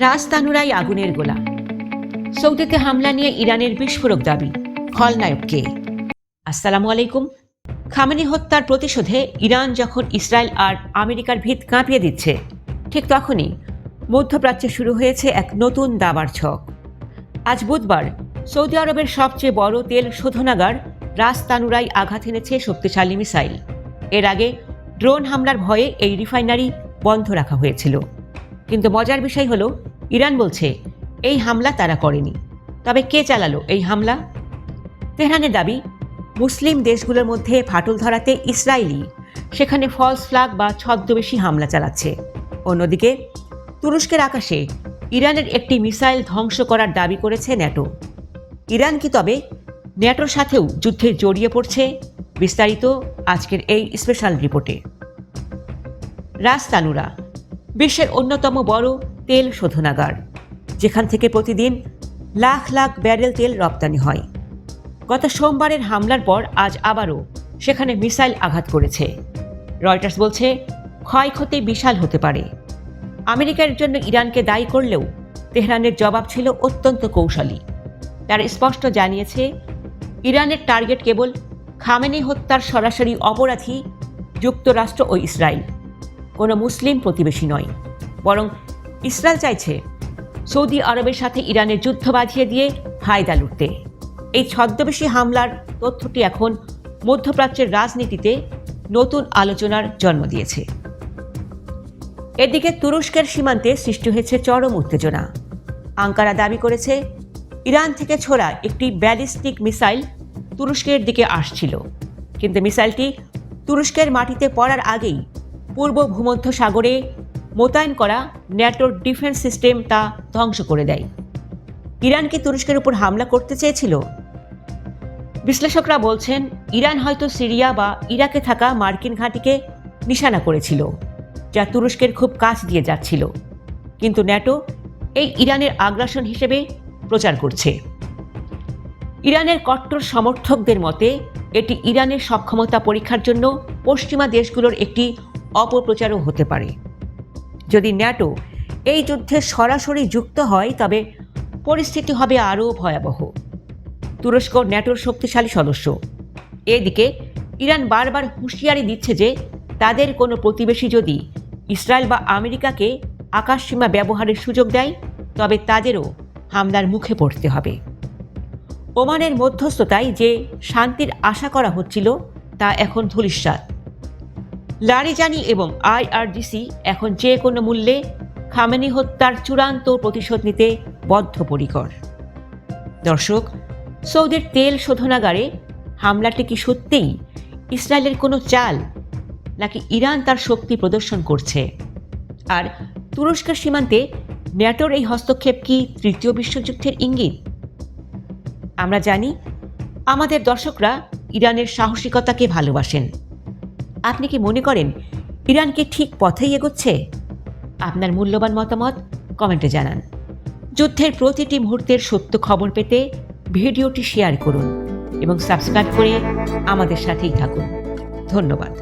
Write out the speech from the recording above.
রাজতানুরাই আগুনের গোলা। সৌদিতে হামলা নিয়ে ইরানের বিস্ফোরক দাবি, খলনায়ক কে? আসসালামু আলাইকুম। খামেনি হত্যার প্রতিশোধে ইরান যখন ইসরায়েল আর আমেরিকার ভিত কাঁপিয়ে দিচ্ছে, ঠিক তখনই মধ্যপ্রাচ্যে শুরু হয়েছে এক নতুন দাবার ছক। আজ বুধবার সৌদি আরবের সবচেয়ে বড় তেল শোধনাগার রাজতানুরাই আঘাত এনেছে শক্তিশালী মিসাইল। এর আগে ড্রোন হামলার ভয়ে এই রিফাইনারি বন্ধ রাখা হয়েছিল। কিন্তু মজার বিষয় হলো, ইরান বলছে এই হামলা তারা করেনি। তবে কে চালালো এই হামলা? তেহরানের দাবি, মুসলিম দেশগুলোর মধ্যে ফাটল ধরাতে ইসরায়েলি সেখানে ফলস ফ্ল্যাগ বা ছদ্মবেশী হামলা চালাচ্ছে। অন্যদিকে তুরস্কের আকাশে ইরানের একটি মিসাইল ধ্বংস করার দাবি করেছে ন্যাটো। ইরান কি তবে ন্যাটোর সাথেও যুদ্ধে জড়িয়ে পড়ছে? বিস্তারিত আজকের এই স্পেশাল রিপোর্টে। রাজতানুরা বিশ্বের অন্যতম বড় তেল শোধনাগার, যেখান থেকে প্রতিদিন লাখ লাখ ব্যারেল তেল রপ্তানি হয়। গত সোমবারের হামলার পর আজ আবারও সেখানে মিসাইল আঘাত করেছে। রয়টার্স বলছে ক্ষয়ক্ষতি বিশাল হতে পারে। আমেরিকার জন্য ইরানকে দায়ী করলেও তেহরানের জবাব ছিল অত্যন্ত কৌশলী। তারা স্পষ্ট জানিয়েছে ইরানের টার্গেট কেবল খামেনি হত্যার সরাসরি অপরাধী যুক্তরাষ্ট্র ও ইসরায়েল, কোনো মুসলিম প্রতিবেশী নয়। বরং ইসরায়েল চাইছে সৌদি আরবের সাথে ইরানের যুদ্ধ বাঁধিয়ে দিয়ে ফায়দা লুটতে। এই ছদ্মবেশী হামলার তথ্যটি এখন মধ্যপ্রাচ্যের রাজনীতিতে নতুন আলোচনার জন্ম দিয়েছে। এদিকে তুরস্কের সীমান্তে সৃষ্টি হয়েছে চরম উত্তেজনা। আঙ্কারা দাবি করেছে ইরান থেকে ছোড়া একটি ব্যালিস্টিক মিসাইল তুরস্কের দিকে আসছিল, কিন্তু মিসাইলটি তুরস্কের মাটিতে পড়ার আগেই পূর্ব ভূমধ্য সাগরে মোতায়েন করা ন্যাটোর ডিফেন্স সিস্টেম তা ধ্বংস করে দেয়। ইরান কি তুরস্কের উপর হামলা করতে চেয়েছিল? বিশ্লেষকরা বলছেন ইরান হয়তো সিরিয়া বা ইরাকে থাকা মার্কিন ঘাঁটিকে নিশানা করেছিল, যা তুরস্কের খুব কাছ দিয়ে যাচ্ছিল। কিন্তু ন্যাটো এই ইরানের আগ্রাসন হিসেবে প্রচার করছে। ইরানের কট্টর সমর্থকদের মতে এটি ইরানের সক্ষমতা পরীক্ষার জন্য পশ্চিমা দেশগুলোর একটি অপপ্রচারও হতে পারে। যদি ন্যাটো এই যুদ্ধে সরাসরি যুক্ত হয় তবে পরিস্থিতি হবে আরও ভয়াবহ। তুরস্ক ন্যাটোর শক্তিশালী সদস্য। এদিকে ইরান বারবার হুঁশিয়ারি দিচ্ছে যে তাদের কোনো প্রতিবেশী যদি ইসরায়েল বা আমেরিকাকে আকাশসীমা ব্যবহারের সুযোগ দেয় তবে তাদেরও হামলার মুখে পড়তে হবে। ওমানের মধ্যস্থতায় যে শান্তির আশা করা হচ্ছিল তা এখন ধূলিসাৎ। লারিজানি এবং IRGC এখন যে কোনো মূল্যে খামেনি হত্যার চূড়ান্ত প্রতিশোধ নিতে বদ্ধপরিকর। দর্শক, সৌদির তেল শোধনাগারে হামলাটি কি সত্যিই ইসরায়েলের কোনো চাল, নাকি ইরান তার শক্তি প্রদর্শন করছে? আর তুরস্কের সীমান্তে ন্যাটোর এই হস্তক্ষেপ কি তৃতীয় বিশ্বযুদ্ধের ইঙ্গিত? আমরা জানি আমাদের দর্শকরা ইরানের সাহসিকতাকে ভালোবাসেন। আপনি কি মনে করেন ইরান কি ঠিক পথেই এগোচ্ছে? আপনার মূল্যবান মতামত কমেন্টে জানান। যুদ্ধের প্রতিটি মুহূর্তের সত্য খবর পেতে ভিডিওটি শেয়ার করুন এবং সাবস্ক্রাইব করে আমাদের সাথেই থাকুন। ধন্যবাদ।